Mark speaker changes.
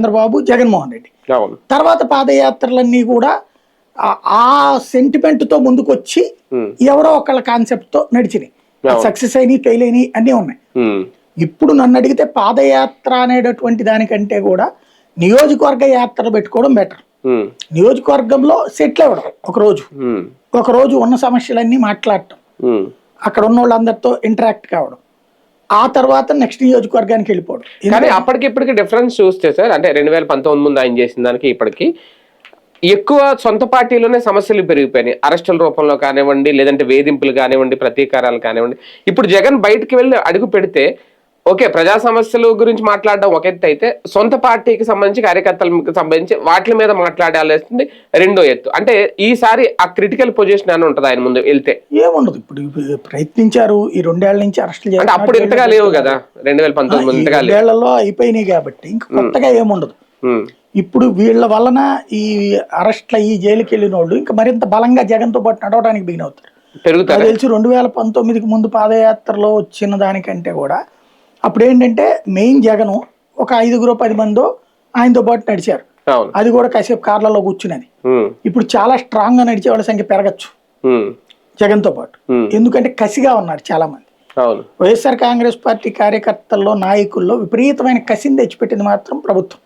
Speaker 1: చంద్రబాబు, జగన్మోహన్ రెడ్డి.
Speaker 2: అవును.
Speaker 1: తర్వాత పాదయాత్రలన్నీ కూడా ఆ సెంటిమెంట్ తో ముందుకొచ్చి ఎవరో ఒకళ్ళ కాన్సెప్ట్ తో నడిచినాయి. సక్సెస్ అయినాయి, ఫెయిల్ అయినాయి అన్నీ ఉన్నాయి. ఇప్పుడు నన్ను అడిగితే పాదయాత్ర అనేటటువంటి దానికంటే కూడా నియోజకవర్గ యాత్ర పెట్టుకోవడం బెటర్. నియోజకవర్గంలో సెటిల్ అవ్వడం, ఒక రోజు ఉన్న సమస్యలన్నీ మాట్లాడటం, అక్కడ ఉన్న వాళ్ళందరితో ఇంటరాక్ట్ కావడం, ఆ తర్వాత నెక్స్ట్ నియోజకవర్గానికి వెళ్ళిపోవడం.
Speaker 2: కానీ అప్పటికి ఇప్పటికి డిఫరెన్స్ చూస్తే సార్, అంటే 2019 ముందు ఆయన చేసిన దానికి ఇప్పటికి ఎక్కువ సొంత పార్టీలోనే సమస్యలు పెరిగిపోయినాయి. అరెస్టుల రూపంలో కానివ్వండి, లేదంటే వేధింపులు కానివ్వండి, ప్రతీకారాలు కానివ్వండి. ఇప్పుడు జగన్ బయటకు వెళ్ళి అడుగు పెడితే ఓకే, ప్రజా సమస్యల గురించి మాట్లాడడం ఒక ఎత్తు అయితే, సొంత పార్టీకి సంబంధించి కార్యకర్తలకు సంబంధించి వాటి మీద మాట్లాడాల్సింది రెండో ఎత్తు. అంటే ఈసారి ఆ క్రిటికల్ పొజిషన్ అని ఉంటుంది ఆయన ముందు వెళ్తే.
Speaker 1: ఏముండదు, ఇప్పుడు ప్రయత్నించారు ఈ 2 ఏళ్ల నుంచి అరెస్టులు
Speaker 2: చేయాలి. అప్పుడు ఇంతగా లేవు కదా, 2019
Speaker 1: అయిపోయినాయి కాబట్టి ఇంకా కొత్తగా ఏముండదు. ఇప్పుడు వీళ్ళ వలన ఈ అరెస్ట్లు అయ్యి జైలుకి వెళ్ళిన వాళ్ళు ఇంకా మరింత బలంగా జగన్ తో పాటు నడవడానికి బిగిన్ అవుతారు.
Speaker 2: పెరుగుతారు.
Speaker 1: తెలిసి 2019కి ముందు పాదయాత్రలో వచ్చిన దానికంటే కూడా అప్పుడు ఏంటంటే మెయిన్ జగన్ ఒక 5-10 మందో ఆయనతో పాటు నడిచారు. అది కూడా కాసేపు కార్లలో కూర్చునేది. ఇప్పుడు చాలా స్ట్రాంగ్ గా నడిచే వాళ్ళ సంఖ్య పెరగచ్చు జగన్ తో పాటు. ఎందుకంటే కసిగా ఉన్నారు చాలా మంది. వైఎస్ఆర్ కాంగ్రెస్ పార్టీ కార్యకర్తల్లో, నాయకుల్లో విపరీతమైన కసిని తెచ్చిపెట్టింది మాత్రం ప్రభుత్వం.